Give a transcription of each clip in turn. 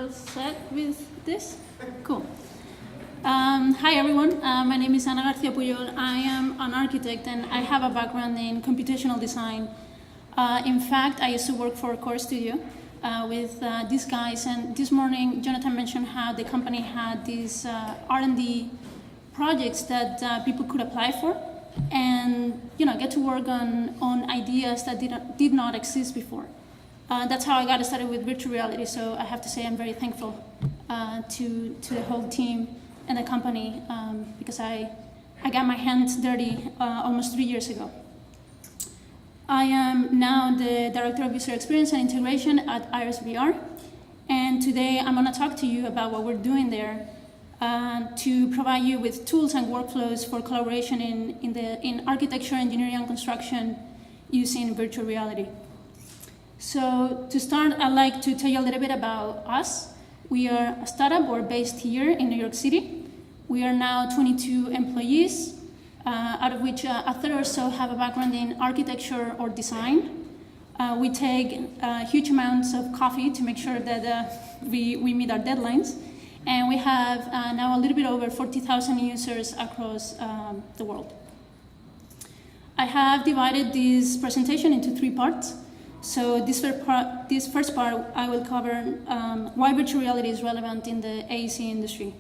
all set with this? Cool. Hi everyone, my name is Garcia Puyol. I am an architect and I have a background in computational design. In fact, I used to work for Core Studio with these guys, and this morning Jonathan mentioned how the company had these R&D projects that people could apply for and get to work on ideas that did not exist before. That's how I got started with virtual reality, so I have to say I'm very thankful to the whole team and the company because I got my hands dirty almost 3 years ago. I am now the Director of User Experience and Integration at Iris VR, and today I'm going to talk to you about what we're doing there to provide you with tools and workflows for collaboration in architecture, engineering, and construction using virtual reality. So to start, I'd like to tell you a little bit about us. We are a startup. We're based here in New York City. We are now 22 employees, out of which a third or so have a background in architecture or design. We take huge amounts of coffee to make sure that we meet our deadlines. And we have now a little bit over 40,000 users across the world. I have divided this presentation into 3 parts. So this first part, I will cover why virtual reality is relevant in the AEC industry.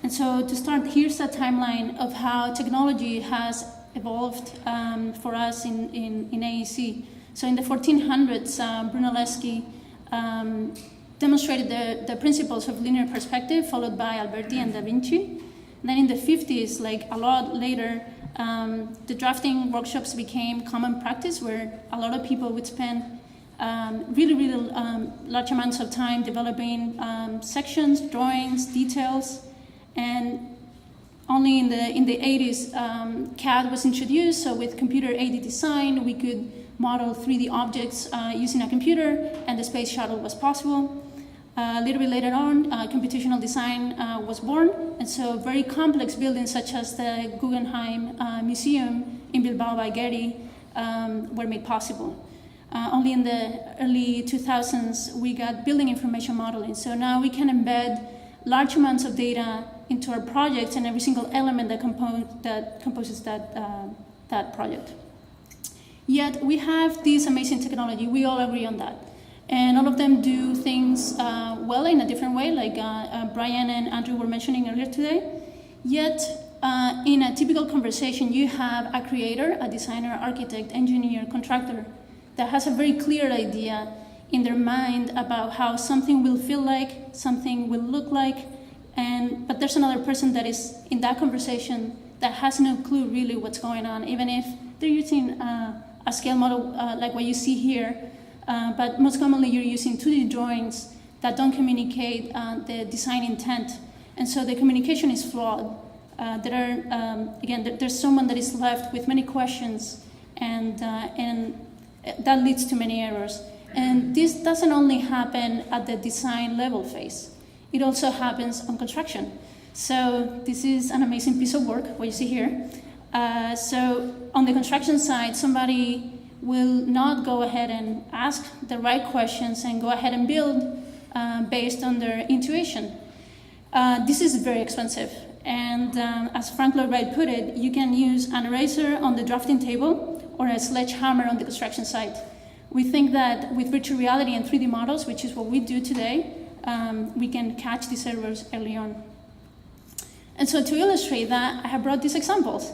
And so to start, here's a timeline of how technology has evolved for us in AEC. So in the 1400s, Brunelleschi demonstrated the principles of linear perspective, followed by Alberti and Da Vinci. And then in the 50s, like a lot later, the drafting workshops became common practice, where a lot of people would spend really large amounts of time developing sections, drawings, details. And only in the 80s, CAD was introduced. So with computer-aided design, we could model 3D objects using a computer, and the space shuttle was possible. A little bit later on, computational design was born, and so very complex buildings such as the Guggenheim Museum in Bilbao by Getty were made possible. Only in the early 2000s, we got building information modeling. So now we can embed large amounts of data into our projects and every single element that composes that project. Yet we have this amazing technology. We all agree on that. And all of them do things well in a different way, like Brian and Andrew were mentioning earlier today. Yet, in a typical conversation, you have a creator, a designer, architect, engineer, contractor, that has a very clear idea in their mind about how something will feel like, something will look like, but there's another person that is in that conversation that has no clue really what's going on, even if they're using a scale model like what you see here. But most commonly, you're using 2D drawings that don't communicate the design intent, and so the communication is flawed. There's someone that is left with many questions, and that leads to many errors. And this doesn't only happen at the design level phase; it also happens on construction. So this is an amazing piece of work, what you see here. So on the construction side, somebody will not go ahead and ask the right questions and go ahead and build based on their intuition. This is very expensive. And as Frank Lloyd Wright put it, you can use an eraser on the drafting table or a sledgehammer on the construction site. We think that with virtual reality and 3D models, which is what we do today, we can catch these errors early on. And so to illustrate that, I have brought these examples,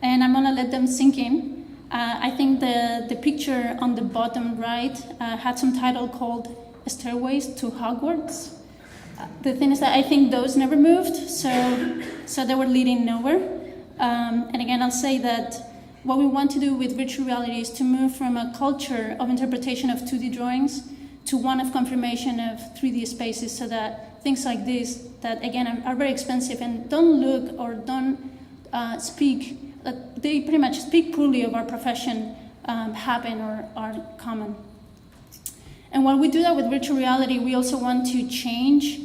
and I'm gonna let them sink in. I think the picture on the bottom right had some title called Stairways to Hogwarts. The thing is that I think those never moved, so they were leading nowhere. And again, I'll say that what we want to do with virtual reality is to move from a culture of interpretation of 2D drawings to one of confirmation of 3D spaces, so that things like this, that again are very expensive and don't look or don't speak, they pretty much speak poorly of our profession, happen or are common. And while we do that with virtual reality, we also want to change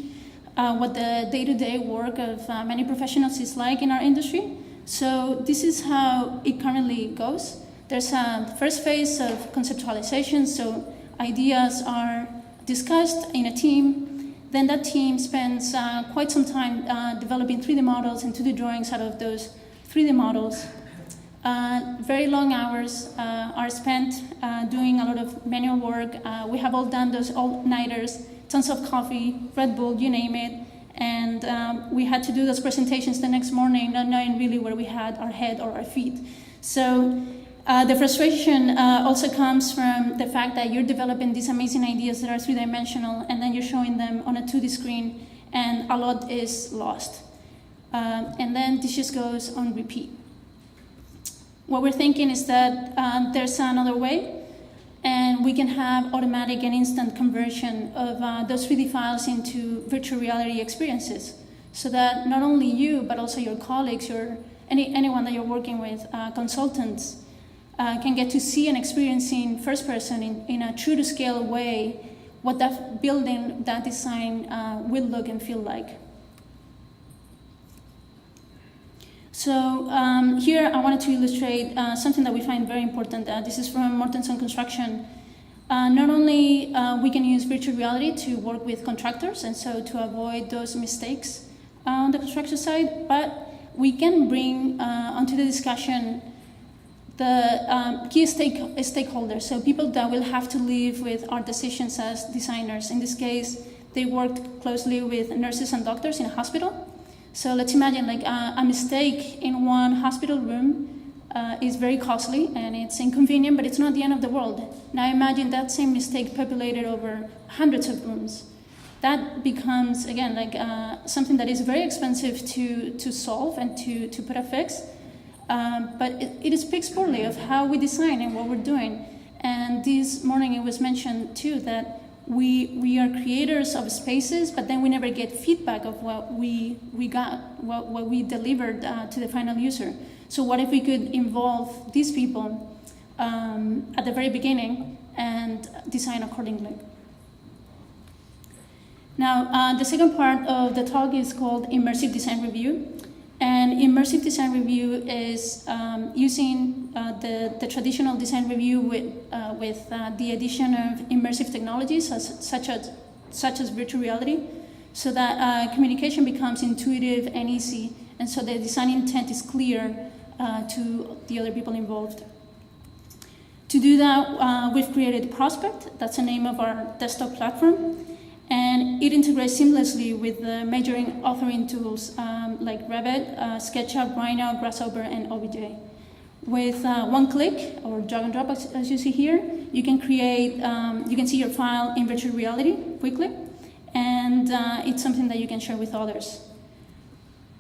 what the day-to-day work of many professionals is like in our industry. So this is how it currently goes. There's a first phase of conceptualization, so ideas are discussed in a team, Then that team spends quite some time developing 3D models and 2D drawings out of those 3D models. Very long hours are spent doing a lot of manual work. We have all done those all-nighters, tons of coffee, Red Bull, you name it. And we had to do those presentations the next morning, not knowing really where we had our head or our feet. So the frustration also comes from the fact that you're developing these amazing ideas that are three-dimensional, and then you're showing them on a 2D screen, and a lot is lost. And then this just goes on repeat. What we're thinking is that there's another way, and we can have automatic and instant conversion of those 3D files into virtual reality experiences, so that not only you, but also your colleagues, anyone that you're working with, consultants, can get to see and experience in first person in a true to scale way what that building, that design will look and feel like. So here I wanted to illustrate something that we find very important. This is from Mortensen Construction. Not only we can use virtual reality to work with contractors, and so to avoid those mistakes on the construction site, but we can bring onto the discussion the key stakeholders, so people that will have to live with our decisions as designers. In this case, they worked closely with nurses and doctors in a hospital. So let's imagine like a mistake in one hospital room is very costly and it's inconvenient, but it's not the end of the world. Now imagine that same mistake populated over hundreds of rooms. That becomes, again, like something that is very expensive to solve and to put a fix, but it speaks poorly of how we design and what we're doing. And this morning it was mentioned too that we are creators of spaces, but then we never get feedback of what we got, what we delivered to the final user. So what if we could involve these people at the very beginning and design accordingly? Now, the second part of the talk is called Immersive Design Review. And Immersive Design Review is using the traditional design review with the addition of immersive technologies such as virtual reality, so that communication becomes intuitive and easy, and so the design intent is clear to the other people involved. To do that, we've created Prospect. That's the name of our desktop platform. And it integrates seamlessly with the major authoring tools like Revit, SketchUp, Rhino, Grasshopper, and OBJ. With one click, or drag and drop as you see here, you can create, you can see your file in virtual reality quickly, and it's something that you can share with others.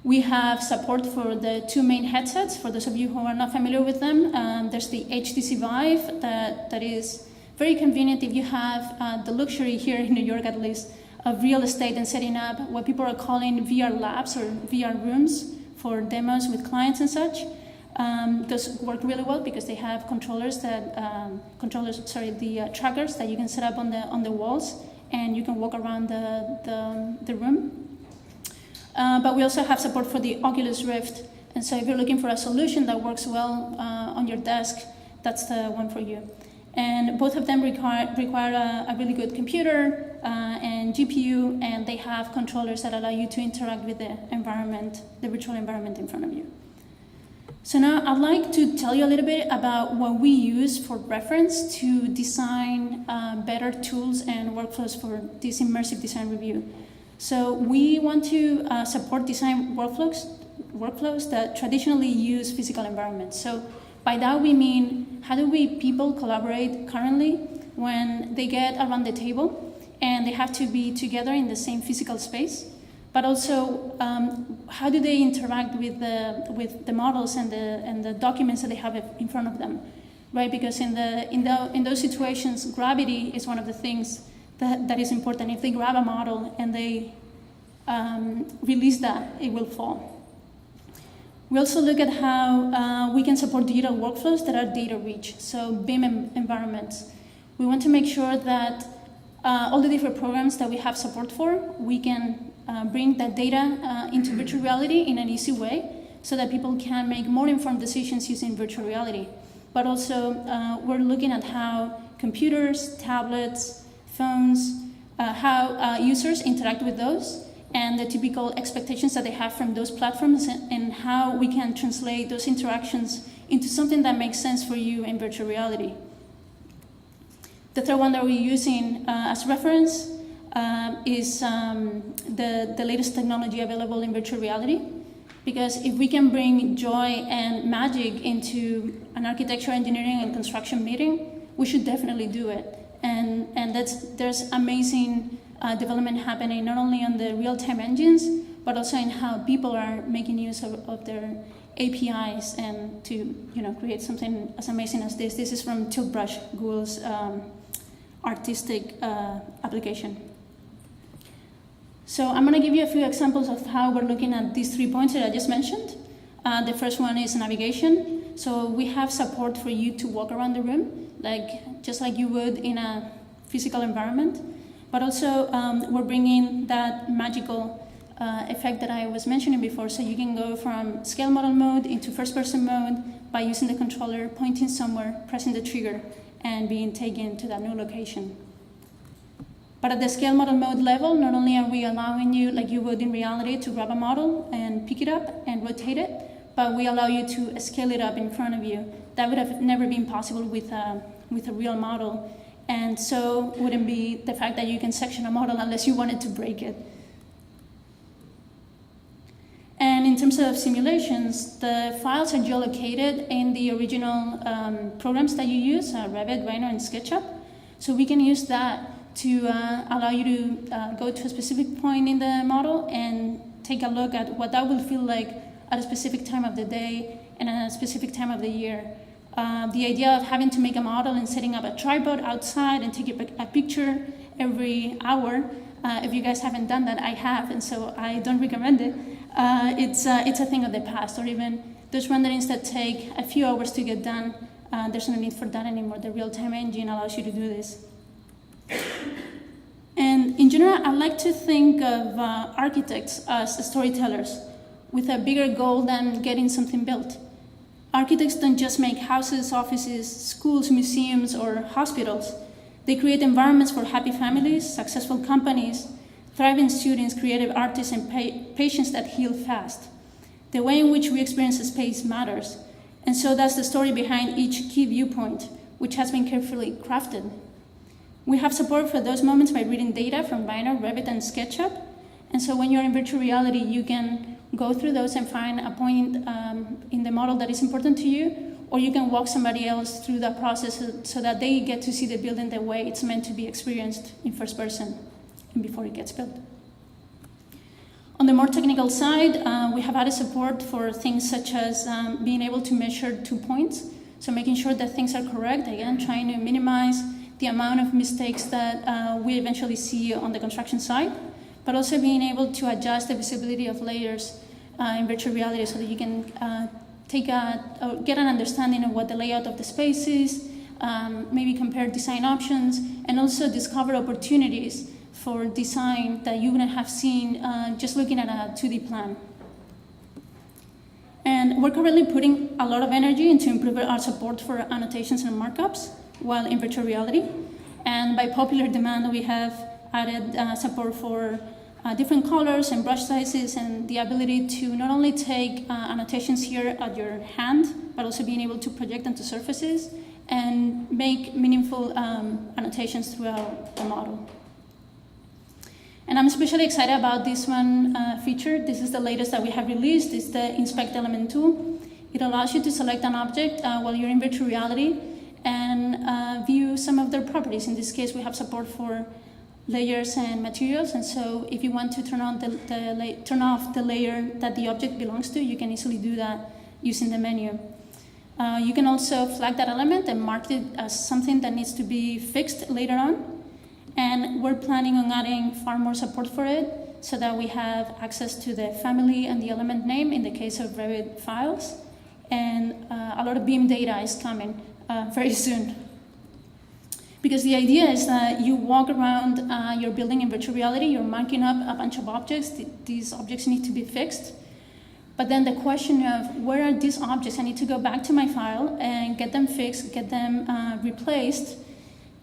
We have support for the two main headsets. For those of you who are not familiar with them, there's the HTC Vive that is very convenient if you have the luxury here in New York, at least, of real estate and setting up what people are calling VR labs or VR rooms for demos with clients and such. Those work really well because they have controllers that trackers that you can set up on the walls, and you can walk around the room. But we also have support for the Oculus Rift, and so if you're looking for a solution that works well on your desk, that's the one for you. And both of them require a really good computer and GPU, and they have controllers that allow you to interact with the environment, the virtual environment in front of you. So now I'd like to tell you a little bit about what we use for reference to design better tools and workflows for this immersive design review. So we want to support design workflows that traditionally use physical environments. So by that we mean, how do people collaborate currently when they get around the table and they have to be together in the same physical space? But also, how do they interact with the models and the documents that they have in front of them, right? Because in those situations, gravity is one of the things that is important. If they grab a model and they release that, it will fall. We also look at how we can support digital workflows that are data rich, so BIM environments. We want to make sure that all the different programs that we have support for, we can bring that data into virtual reality in an easy way so that people can make more informed decisions using virtual reality. But also, we're looking at how computers, tablets, phones, how users interact with those, and the typical expectations that they have from those platforms, and how we can translate those interactions into something that makes sense for you in virtual reality. The third one that we're using as reference is the latest technology available in virtual reality. Because if we can bring joy and magic into an architecture, engineering, and construction meeting, we should definitely do it. And there's amazing development happening not only on the real-time engines, but also in how people are making use of their APIs and to create something as amazing as this. This is from Tiltbrush, Google's artistic application. So I'm going to give you a few examples of how we're looking at these 3 points that I just mentioned. The first one is navigation. So we have support for you to walk around the room, just like you would in a physical environment. But also we're bringing that magical effect that I was mentioning before. So you can go from scale model mode into first-person mode by using the controller, pointing somewhere, pressing the trigger, and being taken to that new location. But at the scale model mode level, not only are we allowing you, like you would in reality, to grab a model and pick it up and rotate it, but we allow you to scale it up in front of you. That would have never been possible with a real model. And so wouldn't be the fact that you can section a model unless you wanted to break it. And in terms of simulations, the files are geolocated in the original programs that you use, Revit, Rhino, and SketchUp. So we can use that to allow you to go to a specific point in the model and take a look at what that will feel like at a specific time of the day and at a specific time of the year. The idea of having to make a model and setting up a tripod outside and taking a picture every hour, if you guys haven't done that, I have, and so I don't recommend it. It's a thing of the past, or even those renderings that take a few hours to get done, there's no need for that anymore. The real-time engine allows you to do this. And in general, I like to think of architects as storytellers with a bigger goal than getting something built. Architects don't just make houses, offices, schools, museums, or hospitals. They create environments for happy families, successful companies, thriving students, creative artists, and patients that heal fast. The way in which we experience a space matters. And so that's the story behind each key viewpoint, which has been carefully crafted. We have support for those moments by reading data from Rhino, Revit, and SketchUp. And so when you're in virtual reality, you can go through those and find a point in the model that is important to you, or you can walk somebody else through that process so that they get to see the building the way it's meant to be experienced in first person and before it gets built. On the more technical side, we have added support for things such as being able to measure 2 points, so making sure that things are correct, again, trying to minimize the amount of mistakes that we eventually see on the construction site, but also being able to adjust the visibility of layers in virtual reality so that you can get an understanding of what the layout of the space is, maybe compare design options, and also discover opportunities for design that you wouldn't have seen just looking at a 2D plan. And we're currently putting a lot of energy into improving our support for annotations and markups while in virtual reality. And by popular demand, we have added support for different colors and brush sizes, and the ability to not only take annotations here at your hand, but also being able to project them to surfaces and make meaningful annotations throughout the model. And I'm especially excited about this one feature. This is the latest that we have released. It's the Inspect Element tool. It allows you to select an object while you're in virtual reality and view some of their properties. In this case, we have support for layers and materials, and so if you want to turn off the layer that the object belongs to, you can easily do that using the menu. You can also flag that element and mark it as something that needs to be fixed later on. And we're planning on adding far more support for it so that we have access to the family and the element name in the case of Revit files. And a lot of BIM data is coming very soon. Because the idea is that you walk around your building in virtual reality, you're marking up a bunch of objects. These objects need to be fixed. But then the question of where are these objects? I need to go back to my file and get them fixed, get them replaced.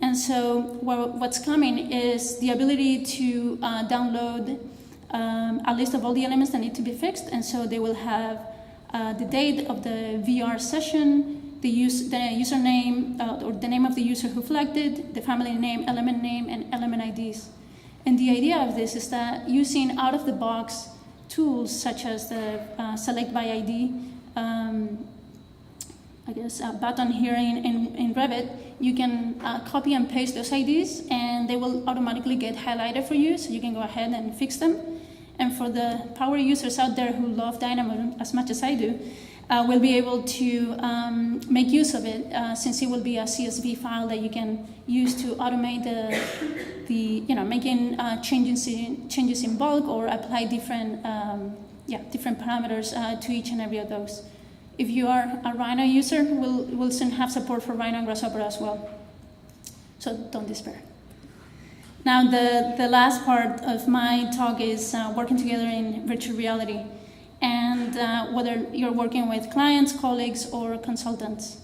And so what's coming is the ability to download a list of all the elements that need to be fixed. And so they will have the date of the VR session, the username or the name of the user who flagged it, the family name, and element IDs. And the idea of this is that using out-of-the-box tools such as the select by ID, button here in Revit, you can copy and paste those IDs and they will automatically get highlighted for you, so you can go ahead and fix them. And for the power users out there who love Dynamo as much as I do, we'll be able to make use of it since it will be a CSV file that you can use to automate making changes in bulk or apply different parameters to each and every of those. If you are a Rhino user, we'll soon have support for Rhino and Grasshopper as well. So don't despair. Now the last part of my talk is working together in virtual reality. And whether you're working with clients, colleagues, or consultants.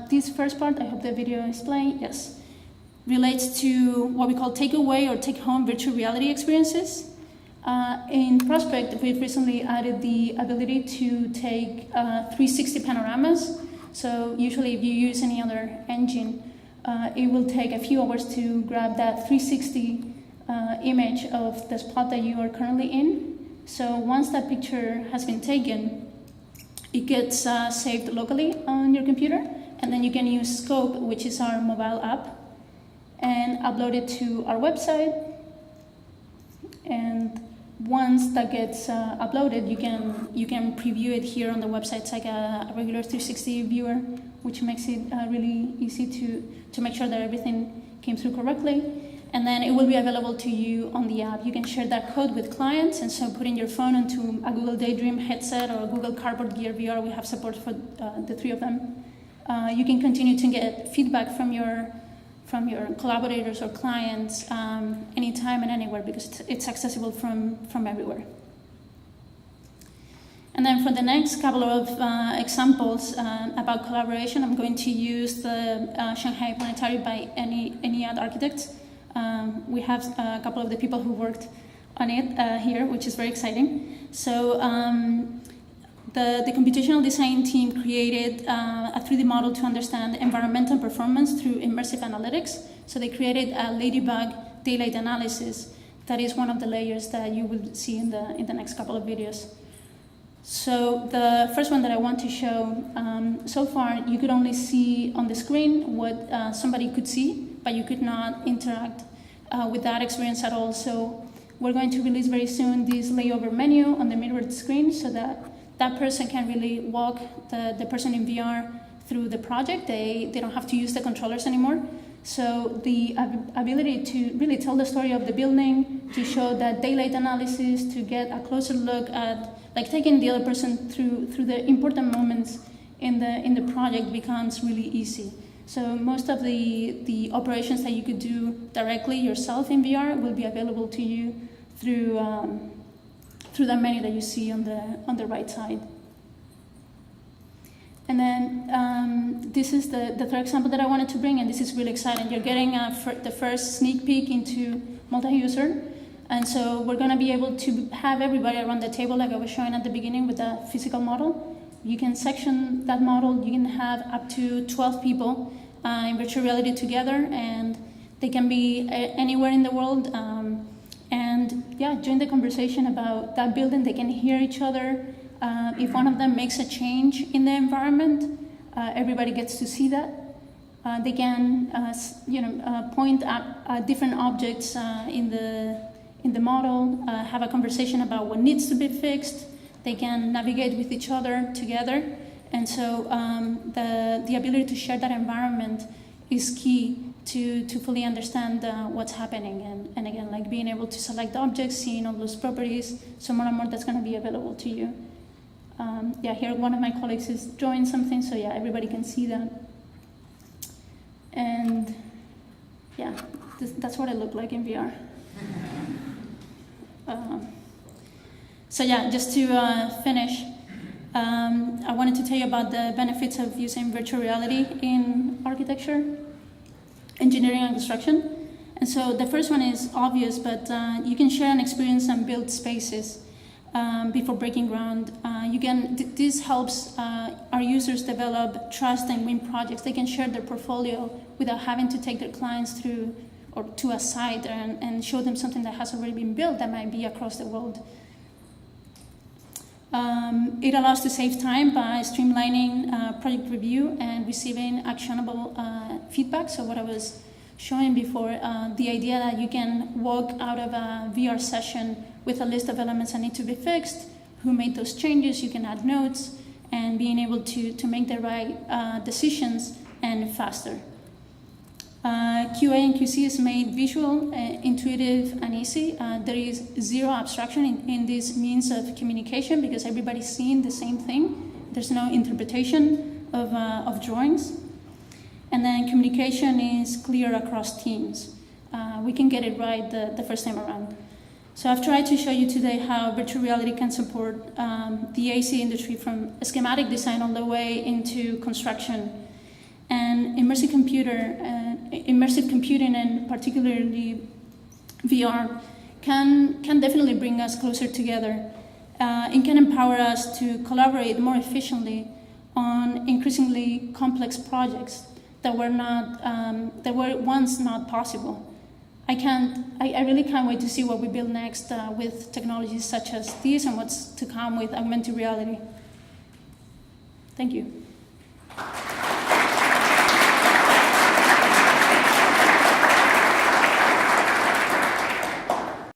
This first part, I hope the video is playing, yes, relates to what we call takeaway or take-home virtual reality experiences. In Prospect, we've recently added the ability to take 360 panoramas. So usually if you use any other engine, it will take a few hours to grab that 360 image of the spot that you are currently in. So once that picture has been taken, it gets saved locally on your computer, and then you can use Scope, which is our mobile app, and upload it to our website. And once that gets uploaded, you can preview it here on the website. It's like a regular 360 viewer, which makes it really easy to make sure that everything came through correctly. And then it will be available to you on the app. You can share that code with clients, and so putting your phone onto a Google Daydream headset or a Google Cardboard Gear VR, we have support for the three of them. You can continue to get feedback from your collaborators or clients anytime and anywhere, because it's accessible from everywhere. And then for the next couple of examples about collaboration, I'm going to use the Shanghai Planetary by ENIAD architects. We have a couple of the people who worked on it here, which is very exciting. So the computational design team created a 3D model to understand environmental performance through immersive analytics. So they created a ladybug daylight analysis. That is one of the layers that you will see in the next couple of videos. So the first one that I want to show, so far you could only see on the screen what somebody could see, but you could not interact with that experience at all. So we're going to release very soon this layover menu on the mirrored screen so that that person can really walk the person in VR through the project. They don't have to use the controllers anymore. So the ability to really tell the story of the building, to show that daylight analysis, to get a closer look at, like taking the other person through the important moments in the project becomes really easy. So most of the operations that you could do directly yourself in VR will be available to you through the menu that you see on the right side. And then this is the third example that I wanted to bring, and this is really exciting. You're getting the first sneak peek into multi-user. And so we're going to be able to have everybody around the table, like I was showing at the beginning with the physical model. You can section that model. You can have up to 12 people in virtual reality together, and they can be anywhere in the world. And yeah, join the conversation about that building. They can hear each other. If one of them makes a change in the environment, everybody gets to see that. They can, point at different objects in the model, have a conversation about what needs to be fixed. They can navigate with each other together. And so the ability to share that environment is key to fully understand what's happening. And again, like being able to select objects, seeing all those properties, so more and more that's going to be available to you. Here one of my colleagues is drawing something, so yeah, everybody can see that. And yeah, that's what it looked like in VR. So yeah, just to finish, I wanted to tell you about the benefits of using virtual reality in architecture, engineering, and construction. And so the first one is obvious, but you can share an experience and build spaces before breaking ground. This helps our users develop trust and win projects. They can share their portfolio without having to take their clients through or to a site and show them something that has already been built that might be across the world. It allows to save time by streamlining project review and receiving actionable feedback. So what I was showing before, the idea that you can walk out of a VR session with a list of elements that need to be fixed, who made those changes, you can add notes, and being able to make the right decisions and faster. QA and QC is made visual, intuitive, and easy. There is zero abstraction in this means of communication because everybody's seeing the same thing. There's no interpretation of drawings. And then communication is clear across teams. We can get it right the first time around. So I've tried to show you today how virtual reality can support the AEC industry from schematic design all the way into construction. And immersive computing and particularly VR can definitely bring us closer together. It can empower us to collaborate more efficiently on increasingly complex projects that were once not possible. I really can't wait to see what we build next with technologies such as these and what's to come with augmented reality. Thank you.